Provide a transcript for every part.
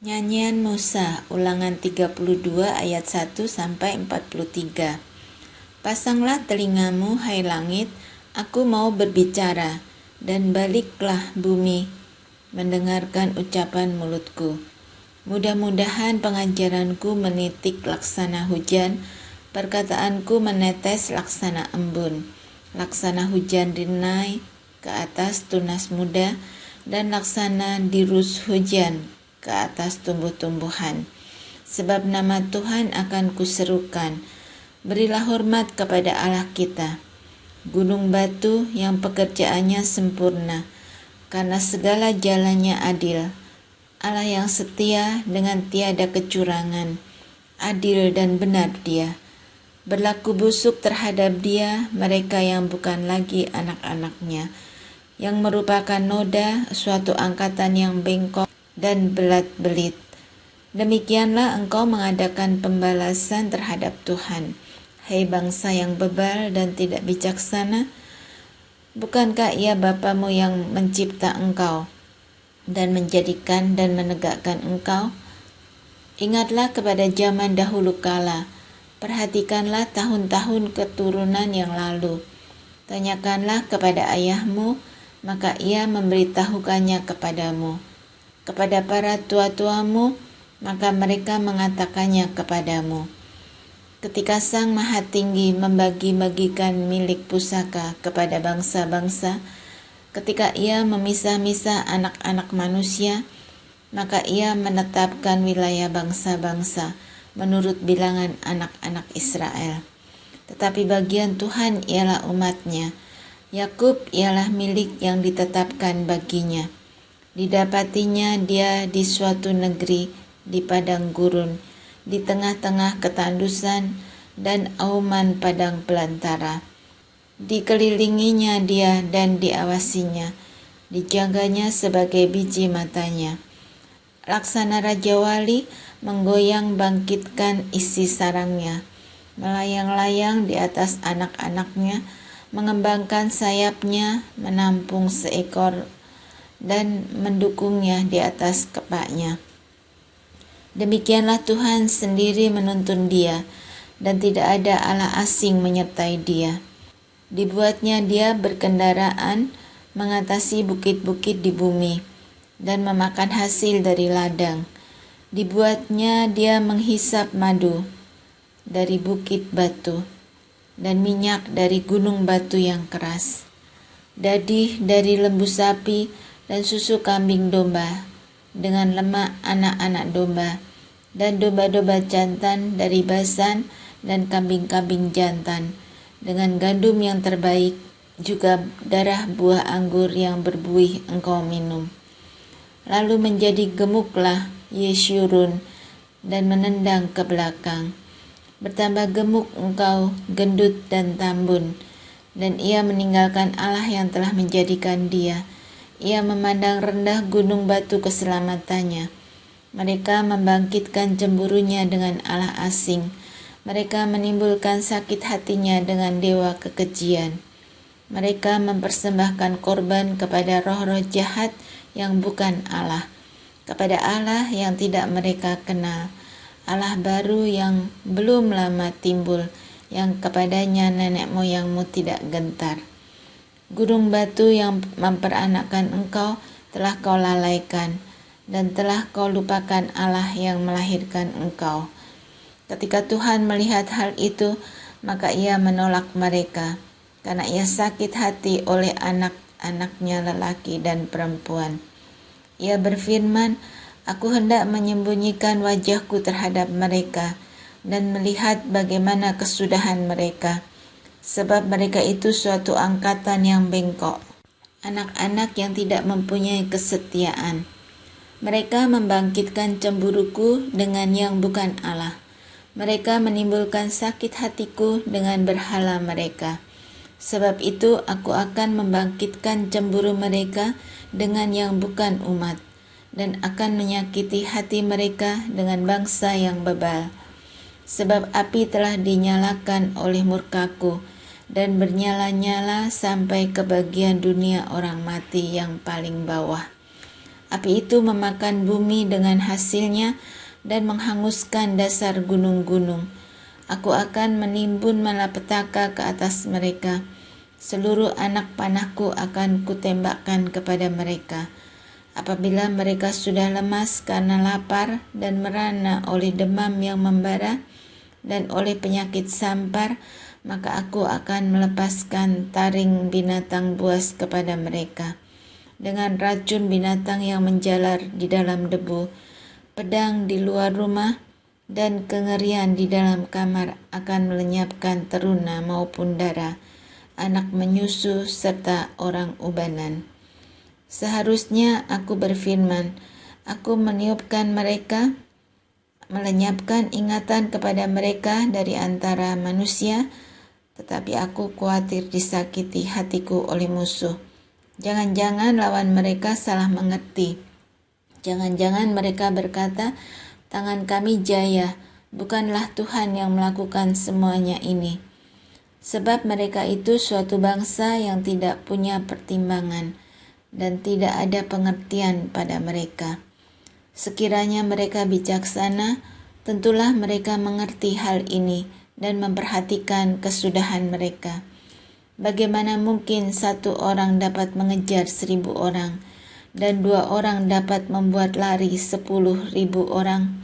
Nyanyian Musa, Ulangan 32 ayat 1-43. Pasanglah telingamu, hai langit, aku mau berbicara, dan baliklah bumi, mendengarkan ucapan mulutku. Mudah-mudahan pengajaranku menitik laksana hujan, perkataanku menetes laksana embun, laksana hujan rinai ke atas tunas muda, dan laksana dirus hujan ke atas tumbuh-tumbuhan. Sebab nama Tuhan akan kuserukan, berilah hormat kepada Allah kita, gunung batu yang pekerjaannya sempurna, karena segala jalannya adil. Allah yang setia dengan tiada kecurangan, adil dan benar Dia. Berlaku busuk terhadap Dia mereka yang bukan lagi anak-anaknya, yang merupakan noda, suatu angkatan yang bengkok dan belat-belit. Demikianlah engkau mengadakan pembalasan terhadap Tuhan, hai bangsa yang bebal dan tidak bijaksana. Bukankah Ia Bapamu yang mencipta engkau dan menjadikan dan menegakkan engkau? Ingatlah kepada zaman dahulu kala, perhatikanlah tahun-tahun keturunan yang lalu. Tanyakanlah kepada ayahmu, maka ia memberitahukannya kepadamu. Kepada para tua-tuamu, maka mereka mengatakannya kepadamu. Ketika Sang Maha Tinggi membagi-bagikan milik pusaka kepada bangsa-bangsa, ketika Ia memisah-misah anak-anak manusia, maka Ia menetapkan wilayah bangsa-bangsa menurut bilangan anak-anak Israel. Tetapi bagian Tuhan ialah umat-Nya. Yakub ialah milik yang ditetapkan baginya. Didapatinya dia di suatu negeri, di padang gurun, di tengah-tengah ketandusan dan auman padang belantara. Dikelilinginya dia dan diawasinya, dijaganya sebagai biji matanya. Laksana Raja Wali menggoyang bangkitkan isi sarangnya, melayang-layang di atas anak-anaknya, mengembangkan sayapnya, menampung seekor dan mendukungnya di atas kepaknya. Demikianlah Tuhan sendiri menuntun dia, dan tidak ada Allah asing menyertai dia. Dibuatnya dia berkendaraan mengatasi bukit-bukit di bumi dan memakan hasil dari ladang. Dibuatnya dia menghisap madu dari bukit batu dan minyak dari gunung batu yang keras, dadih dari lembu sapi dan susu kambing domba, dengan lemak anak-anak domba dan domba-domba jantan dari Basan dan kambing-kambing jantan, dengan gandum yang terbaik, juga darah buah anggur yang berbuih engkau minum. Lalu menjadi gemuklah Yeshurun dan menendang ke belakang. Bertambah gemuk engkau gendut dan tambun, dan ia meninggalkan Allah yang telah menjadikan dia. Ia memandang rendah gunung batu keselamatannya. Mereka membangkitkan cemburunya dengan Allah asing. Mereka menimbulkan sakit hatinya dengan dewa kekejian. Mereka mempersembahkan korban kepada roh-roh jahat yang bukan Allah, kepada Allah yang tidak mereka kenal, Allah baru yang belum lama timbul, yang kepadanya nenek moyangmu tidak gentar. Gunung batu yang memperanakkan engkau telah kau lalaikan, dan telah kau lupakan Allah yang melahirkan engkau. Ketika Tuhan melihat hal itu, maka Ia menolak mereka, karena Ia sakit hati oleh anak-anaknya lelaki dan perempuan. Ia berfirman, aku hendak menyembunyikan wajahku terhadap mereka, dan melihat bagaimana kesudahan mereka, sebab mereka itu suatu angkatan yang bengkok, anak-anak yang tidak mempunyai kesetiaan. Mereka membangkitkan cemburuku dengan yang bukan Allah. Mereka menimbulkan sakit hatiku dengan berhala mereka. Sebab itu aku akan membangkitkan cemburu mereka dengan yang bukan umat, dan akan menyakiti hati mereka dengan bangsa yang bebal. Sebab api telah dinyalakan oleh murkaku, dan bernyala-nyala sampai ke bagian dunia orang mati yang paling bawah. Api itu memakan bumi dengan hasilnya dan menghanguskan dasar gunung-gunung. Aku akan menimbun malapetaka ke atas mereka. Seluruh anak panahku akan kutembakkan kepada mereka. Apabila mereka sudah lemas karena lapar dan merana oleh demam yang membara dan oleh penyakit sampar, maka aku akan melepaskan taring binatang buas kepada mereka. Dengan racun binatang yang menjalar di dalam debu, pedang di luar rumah, dan kengerian di dalam kamar akan melenyapkan teruna maupun dara, anak menyusu serta orang ubanan. Seharusnya aku berfirman, aku meniupkan mereka, melenyapkan ingatan kepada mereka dari antara manusia, tetapi aku khawatir disakiti hatiku oleh musuh. Jangan-jangan lawan mereka salah mengerti. Jangan-jangan mereka berkata, tangan kami jaya, bukanlah Tuhan yang melakukan semuanya ini. Sebab mereka itu suatu bangsa yang tidak punya pertimbangan, dan tidak ada pengertian pada mereka. Sekiranya mereka bijaksana, tentulah mereka mengerti hal ini dan memperhatikan kesudahan mereka. Bagaimana mungkin satu orang dapat mengejar 1.000 orang, dan 2 orang dapat membuat lari 10.000 orang?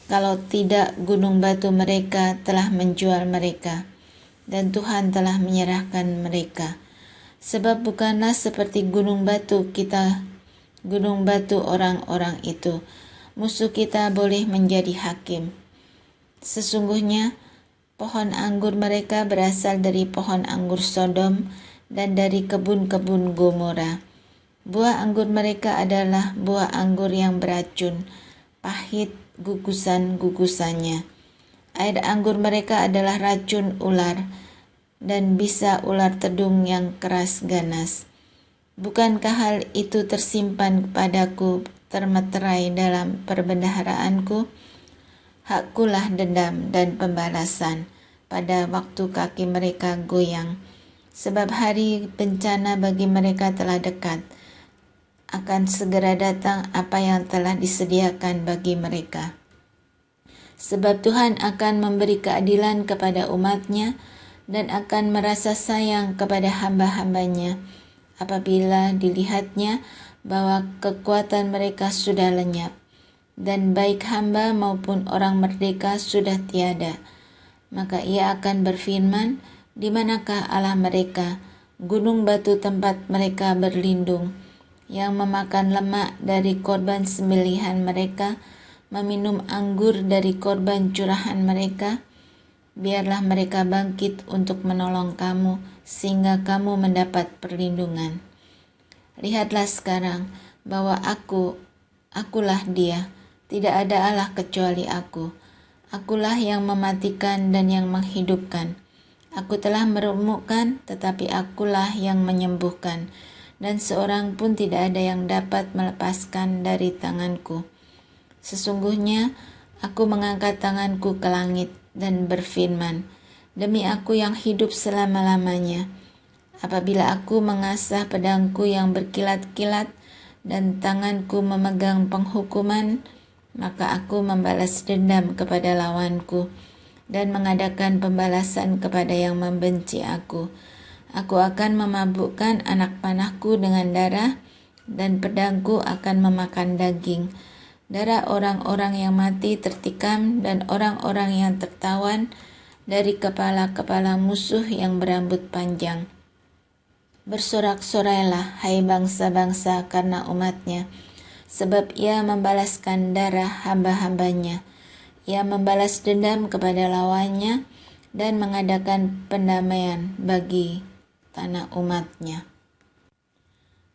Kalau tidak, gunung batu mereka telah menjual mereka, dan Tuhan telah menyerahkan mereka. Sebab bukanlah seperti gunung batu orang-orang itu. Musuh kita boleh menjadi hakim. Sesungguhnya, pohon anggur mereka berasal dari pohon anggur Sodom dan dari kebun-kebun Gomora. Buah anggur mereka adalah buah anggur yang beracun, pahit gugusan-gugusannya. Air anggur mereka adalah racun ular, dan bisa ular tedung yang keras ganas. Bukankah hal itu tersimpan kepadaku termeterai dalam perbendaharaanku? Hakkulah dendam dan pembalasan pada waktu kaki mereka goyang, sebab hari bencana bagi mereka telah dekat. Akan segera datang apa yang telah disediakan bagi mereka. Sebab Tuhan akan memberi keadilan kepada umat-Nya dan akan merasa sayang kepada hamba-hambanya apabila dilihatnya bahwa kekuatan mereka sudah lenyap, dan baik hamba maupun orang merdeka sudah tiada. Maka ia akan berfirman, di manakah Allah mereka, gunung batu tempat mereka berlindung, yang memakan lemak dari korban sembelihan mereka, meminum anggur dari korban curahan mereka? Biarlah mereka bangkit untuk menolong kamu, sehingga kamu mendapat perlindungan. Lihatlah sekarang bahwa akulah Dia, tidak ada Allah kecuali aku. Akulah yang mematikan dan yang menghidupkan. Aku telah meremukkan, tetapi akulah yang menyembuhkan, dan seorang pun tidak ada yang dapat melepaskan dari tanganku. Sesungguhnya aku mengangkat tanganku ke langit dan berfirman, demi aku yang hidup selama-lamanya, apabila aku mengasah pedangku yang berkilat-kilat dan tanganku memegang penghukuman, maka aku membalas dendam kepada lawanku dan mengadakan pembalasan kepada yang membenci aku. Aku akan memabukkan anak panahku dengan darah, dan pedangku akan memakan daging. Darah orang-orang yang mati tertikam dan orang-orang yang tertawan dari kepala-kepala musuh yang berambut panjang. Bersorak-sorailah, hai bangsa-bangsa, karena umat-Nya, sebab Ia membalaskan darah hamba-hambanya. Ia membalas dendam kepada lawannya dan mengadakan pendamaian bagi tanah umat-Nya.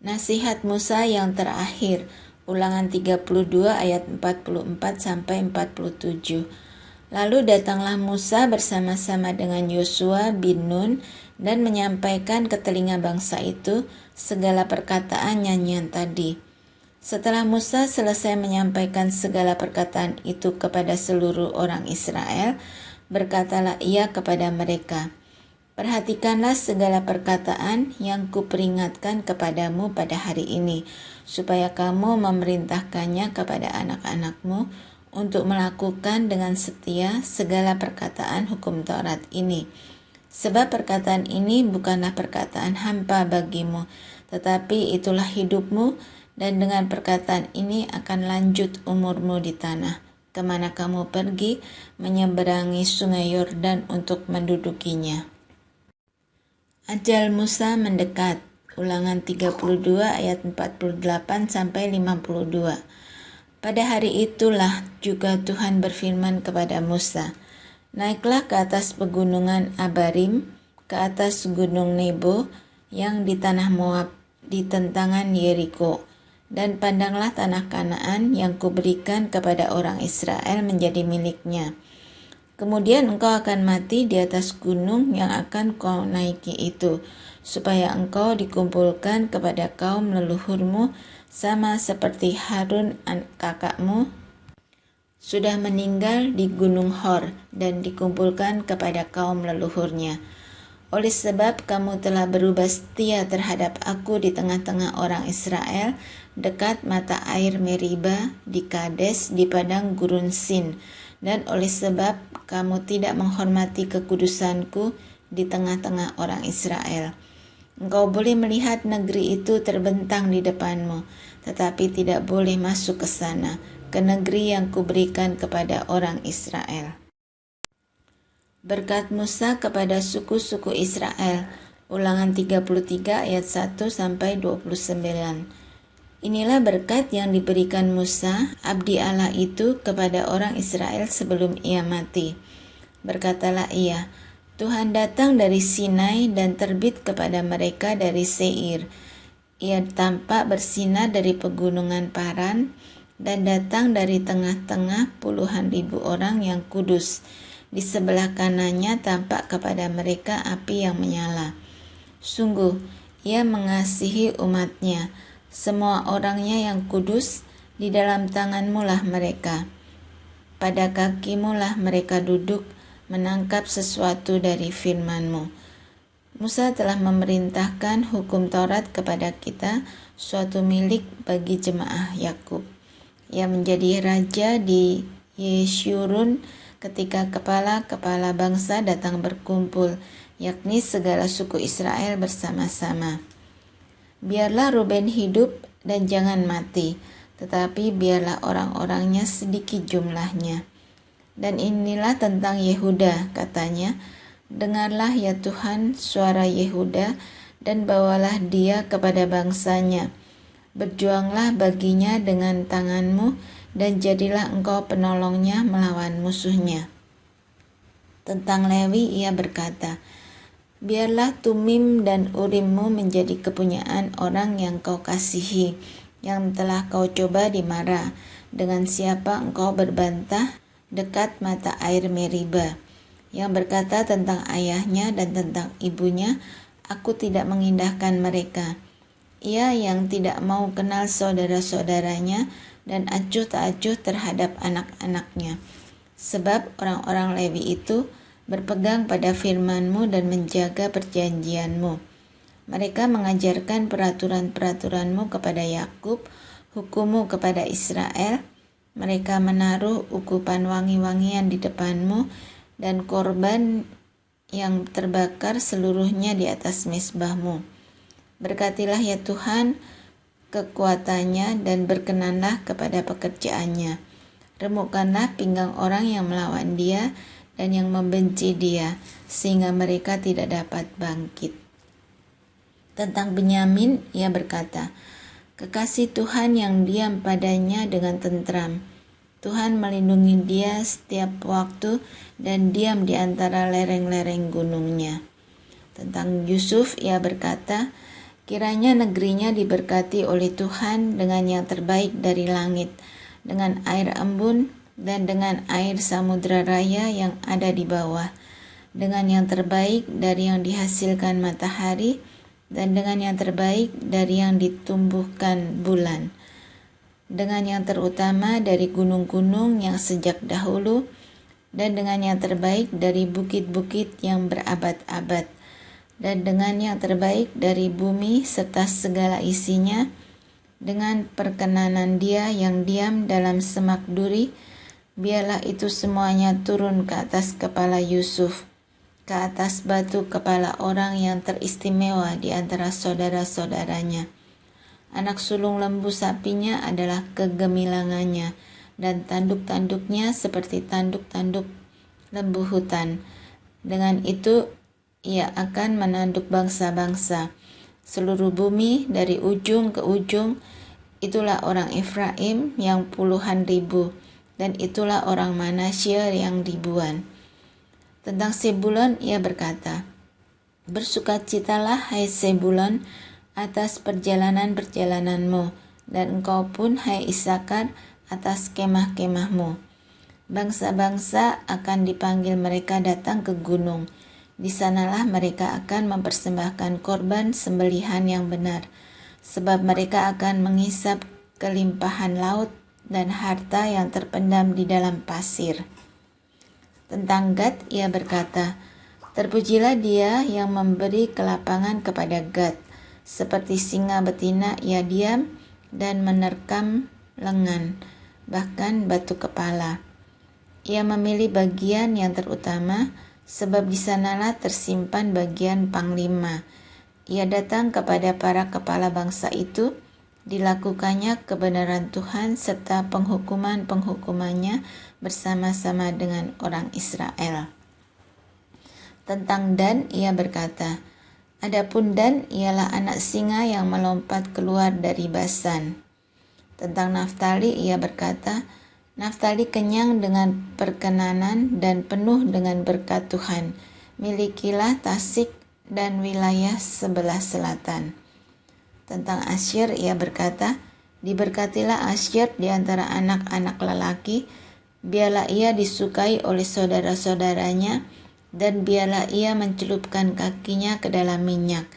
Nasihat Musa yang terakhir, Ulangan 32 ayat 44-47. Lalu datanglah Musa bersama-sama dengan Yosua bin Nun dan menyampaikan ke telinga bangsa itu segala perkataan nyanyian tadi. Setelah Musa selesai menyampaikan segala perkataan itu kepada seluruh orang Israel, berkatalah ia kepada mereka, Perhatikanlah segala perkataan yang kuperingatkan kepadamu pada hari ini, supaya kamu memerintahkannya kepada anak-anakmu untuk melakukan dengan setia segala perkataan hukum Taurat ini. Sebab perkataan ini bukanlah perkataan hampa bagimu, tetapi itulah hidupmu, dan dengan perkataan ini akan lanjut umurmu di tanah, kemana kamu pergi menyeberangi sungai Yordan untuk mendudukinya. Ajal Musa mendekat. Ulangan 32 ayat 48 sampai 52. Pada hari itulah juga Tuhan berfirman kepada Musa, "Naiklah ke atas pegunungan Abarim, ke atas gunung Nebo yang di tanah Moab, di tentangan Yeriko, dan pandanglah tanah Kanaan yang kuberikan kepada orang Israel menjadi miliknya. Kemudian engkau akan mati di atas gunung yang akan kau naiki itu, supaya engkau dikumpulkan kepada kaum leluhurmu, sama seperti Harun kakakmu sudah meninggal di gunung Hor dan dikumpulkan kepada kaum leluhurnya. Oleh sebab kamu telah berubah setia terhadap aku di tengah-tengah orang Israel, dekat mata air Meriba di Kades di padang gurun Sin, dan oleh sebab kamu tidak menghormati kekudusanku di tengah-tengah orang Israel. Engkau boleh melihat negeri itu terbentang di depanmu, tetapi tidak boleh masuk ke sana, ke negeri yang kuberikan kepada orang Israel." Berkat Musa kepada suku-suku Israel. Ulangan 33 ayat 1 sampai 29. Inilah berkat yang diberikan Musa, abdi Allah itu, kepada orang Israel sebelum ia mati. Berkatalah ia, "Tuhan datang dari Sinai dan terbit kepada mereka dari Seir. Ia tampak bersinar dari pegunungan Paran dan datang dari tengah-tengah puluhan ribu orang yang kudus. Di sebelah kanannya tampak kepada mereka api yang menyala. Sungguh, ia mengasihi umatnya. Semua orangnya yang kudus, di dalam tanganmu lah mereka. Pada kakimu lah mereka duduk, menangkap sesuatu dari firman-Mu." Musa telah memerintahkan hukum Taurat kepada kita, suatu milik bagi jemaah Yakub. Ia menjadi raja di Yeshurun ketika kepala-kepala bangsa datang berkumpul, yakni segala suku Israel bersama-sama. Biarlah Ruben hidup dan jangan mati, tetapi biarlah orang-orangnya sedikit jumlahnya. Dan inilah tentang Yehuda, katanya, "Dengarlah ya Tuhan suara Yehuda, dan bawalah dia kepada bangsanya. Berjuanglah baginya dengan tanganmu, dan jadilah engkau penolongnya melawan musuhnya." Tentang Lewi ia berkata, "Biarlah Tumim dan Urimmu menjadi kepunyaan orang yang kau kasihi, yang telah kau coba di Mara, dengan siapa engkau berbantah dekat mata air Meriba, yang berkata tentang ayahnya dan tentang ibunya, aku tidak mengindahkan mereka. Ia yang tidak mau kenal saudara-saudaranya dan acuh tak acuh terhadap anak-anaknya. Sebab orang-orang Lewi itu berpegang pada firman-Mu dan menjaga perjanjian-Mu. Mereka mengajarkan peraturan-peraturan-Mu kepada Yakub, hukum-Mu kepada Israel. Mereka menaruh ukupan wangi-wangian di depan-Mu dan korban yang terbakar seluruhnya di atas mezbah-Mu. Berkatilah ya Tuhan kekuatannya dan berkenanlah kepada pekerjaannya. Remukkanlah pinggang orang yang melawan dia dan yang membenci dia, sehingga mereka tidak dapat bangkit." Tentang Benyamin ia berkata, "Kekasih Tuhan yang diam padanya dengan tentram. Tuhan melindungi dia setiap waktu dan diam di antara lereng-lereng gunungnya." Tentang Yusuf ia berkata, "Kiranya negerinya diberkati oleh Tuhan dengan yang terbaik dari langit, dengan air embun dan dengan air samudra raya yang ada di bawah, dengan yang terbaik dari yang dihasilkan matahari dan dengan yang terbaik dari yang ditumbuhkan bulan, dengan yang terutama dari gunung-gunung yang sejak dahulu, dan dengan yang terbaik dari bukit-bukit yang berabad-abad, dan dengan yang terbaik dari bumi serta segala isinya, dengan perkenanan Dia yang diam dalam semak duri, biarlah itu semuanya turun ke atas kepala Yusuf, ke atas batu kepala orang yang teristimewa di antara saudara-saudaranya. Anak sulung lembu sapinya adalah kegemilangannya, dan tanduk-tanduknya seperti tanduk-tanduk lembu hutan. Dengan itu ia akan menanduk bangsa-bangsa. Seluruh bumi dari ujung ke ujung, itulah orang Efraim yang puluhan ribu, dan itulah orang Manasye yang ribuan. Tentang Sebulon ia berkata, bersukacitalah hai Sebulon atas perjalanan-perjalananmu, dan engkau pun hai Isakar atas kemah-kemahmu. Bangsa-bangsa akan dipanggil mereka datang ke gunung. Di sanalah mereka akan mempersembahkan korban sembelihan yang benar, sebab mereka akan menghisap kelimpahan laut dan harta yang terpendam di dalam pasir. Tentang Gad ia berkata, terpujilah Dia yang memberi kelapangan kepada Gad. Seperti singa betina ia diam dan menerkam lengan, bahkan batu kepala. Ia memilih bagian yang terutama, sebab di sanalah tersimpan bagian panglima. Ia datang kepada para kepala bangsa itu, dilakukannya kebenaran Tuhan serta penghukuman-penghukumannya bersama-sama dengan orang Israel. Tentang Dan ia berkata, adapun Dan ialah anak singa yang melompat keluar dari Basan. Tentang Naftali ia berkata, Naftali kenyang dengan perkenanan dan penuh dengan berkat Tuhan. Milikilah Tasik dan wilayah sebelah selatan. Tentang Asyer ia berkata, diberkatilah Asyer di antara anak-anak lelaki, biarlah ia disukai oleh saudara-saudaranya, dan biarlah ia mencelupkan kakinya ke dalam minyak.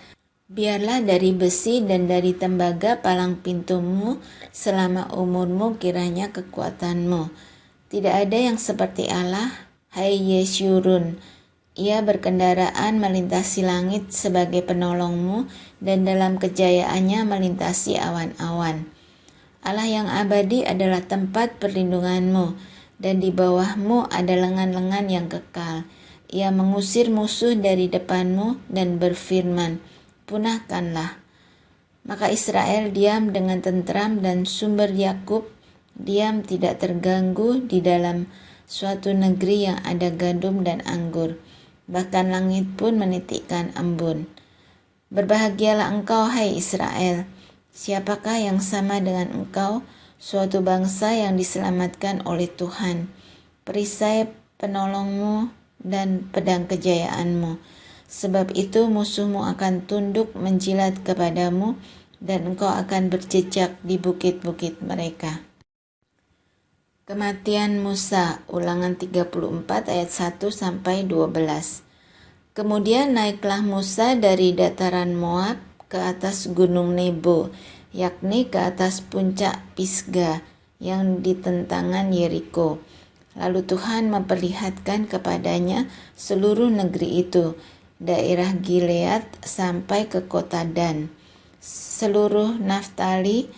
Biarlah dari besi dan dari tembaga palang pintumu selama umurmu kiranya kekuatanmu. Tidak ada yang seperti Allah, hai Yeshurun. Ia berkendaraan melintasi langit sebagai penolongmu, dan dalam kejayaannya melintasi awan-awan. Allah yang abadi adalah tempat perlindunganmu, dan di bawahmu ada lengan-lengan yang kekal. Ia mengusir musuh dari depanmu dan berfirman, punahkanlah. Maka Israel diam dengan tentram dan sumber Yakub diam tidak terganggu di dalam suatu negeri yang ada gandum dan anggur. Bahkan langit pun menitikkan embun. Berbahagialah engkau hai Israel. Siapakah yang sama dengan engkau, suatu bangsa yang diselamatkan oleh Tuhan, perisai penolongmu dan pedang kejayaanmu. Sebab itu musuhmu akan tunduk menjilat kepadamu, dan engkau akan berjejak di bukit-bukit mereka. Kematian Musa, Ulangan 34 ayat 1-12. Kemudian naiklah Musa dari dataran Moab ke atas gunung Nebo, yakni ke atas puncak Pisga yang di tentangan Yeriko. Lalu Tuhan memperlihatkan kepadanya seluruh negeri itu, daerah Gilead sampai ke kota Dan, seluruh Naftali,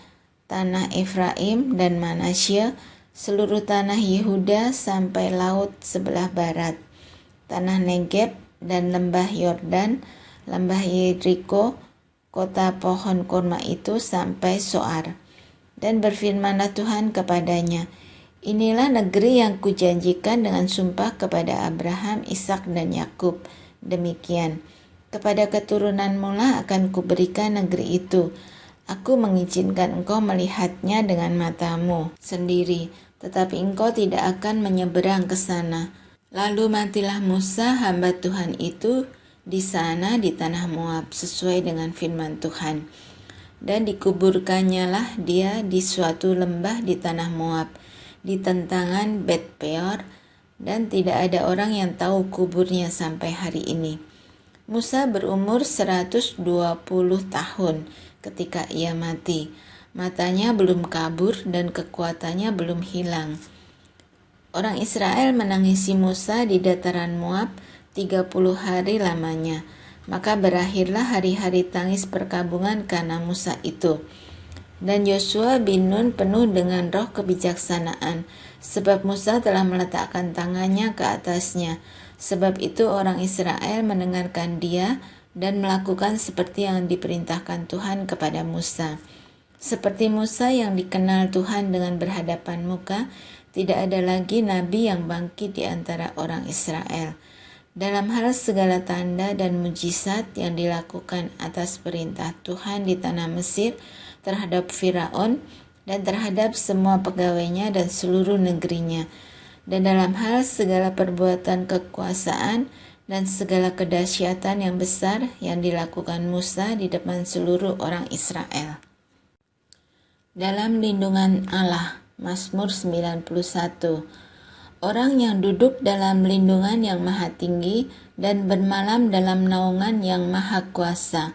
tanah Efraim dan Manasye, seluruh tanah Yehuda sampai laut sebelah barat, tanah Negeb dan lembah Yordan, lembah Yeriko, kota pohon kurma itu sampai Soar. Dan berfirmanlah Tuhan kepadanya, inilah negeri yang kujanjikan dengan sumpah kepada Abraham, Ishak dan Yakub. Demikian, kepada keturunanmu lah akan kuberikan negeri itu. Aku mengizinkan engkau melihatnya dengan matamu sendiri, tetapi engkau tidak akan menyeberang ke sana. Lalu matilah Musa hamba Tuhan itu di sana di tanah Moab sesuai dengan firman Tuhan. Dan dikuburkannya lah dia di suatu lembah di tanah Moab, di tentangan Bet Peor, dan tidak ada orang yang tahu kuburnya sampai hari ini. Musa berumur 120 tahun ketika ia mati. Matanya belum kabur dan kekuatannya belum hilang. Orang Israel menangisi Musa di dataran Moab 30 hari lamanya. Maka berakhirlah hari-hari tangis perkabungan karena Musa itu. Dan Yosua bin Nun penuh dengan roh kebijaksanaan, sebab Musa telah meletakkan tangannya ke atasnya. Sebab itu orang Israel mendengarkan dia dan melakukan seperti yang diperintahkan Tuhan kepada Musa. Seperti Musa yang dikenal Tuhan dengan berhadapan muka, tidak ada lagi nabi yang bangkit di antara orang Israel. Dalam hal segala tanda dan mujizat yang dilakukan atas perintah Tuhan di tanah Mesir terhadap Firaun dan terhadap semua pegawainya dan seluruh negerinya, dan dalam hal segala perbuatan kekuasaan dan segala kedahsyatan yang besar yang dilakukan Musa di depan seluruh orang Israel. Dalam lindungan Allah. Mazmur 91. Orang yang duduk dalam lindungan yang maha tinggi dan bermalam dalam naungan yang maha kuasa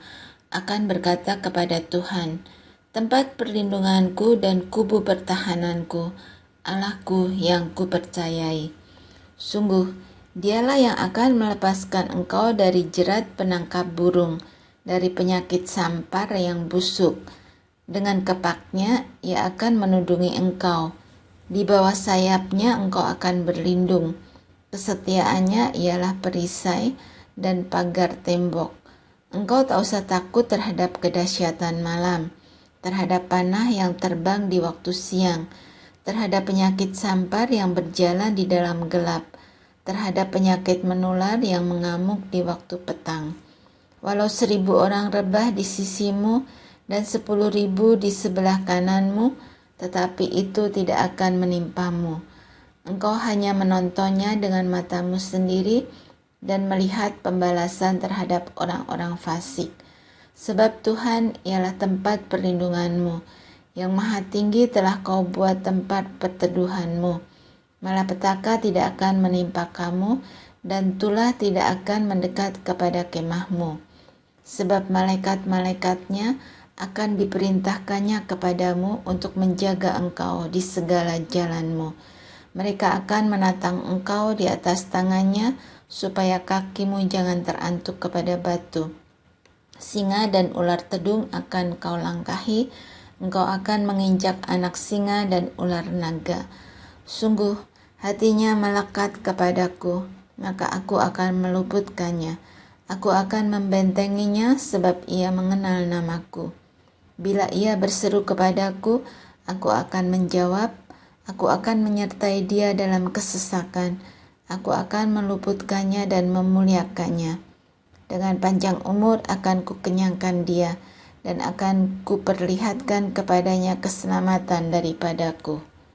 akan berkata kepada Tuhan, tempat perlindunganku dan kubu pertahananku, Allahku yang kupercayai. Sungguh, dialah yang akan melepaskan engkau dari jerat penangkap burung, dari penyakit sampar yang busuk. Dengan kepaknya ia akan menudungi engkau. Di bawah sayapnya engkau akan berlindung. Kesetiaannya ialah perisai dan pagar tembok. Engkau tak usah takut terhadap kedahsyatan malam, terhadap panah yang terbang di waktu siang, terhadap penyakit sampar yang berjalan di dalam gelap, terhadap penyakit menular yang mengamuk di waktu petang. Walau 1.000 orang rebah di sisimu dan 10.000 di sebelah kananmu, tetapi itu tidak akan menimpamu. Engkau hanya menontonnya dengan matamu sendiri dan melihat pembalasan terhadap orang-orang fasik. Sebab Tuhan ialah tempat perlindunganmu, yang maha tinggi telah kau buat tempat perteduhanmu. Malapetaka tidak akan menimpa kamu, dan tulah tidak akan mendekat kepada kemahmu. Sebab malaikat-malaikatnya akan diperintahkannya kepadamu untuk menjaga engkau di segala jalanmu. Mereka akan menatang engkau di atas tangannya, supaya kakimu jangan terantuk kepada batu. Singa dan ular tedung akan kau langkahi, engkau akan menginjak anak singa dan ular naga. Sungguh, hatinya melekat kepadaku, maka aku akan meluputkannya. Aku akan membentenginya sebab ia mengenal namaku. Bila ia berseru kepadaku, aku akan menjawab, aku akan menyertai dia dalam kesesakan, aku akan meluputkannya dan memuliakannya. Dengan panjang umur akan kukenyangkan dia, dan akan kuperlihatkan kepadanya keselamatan daripadaku.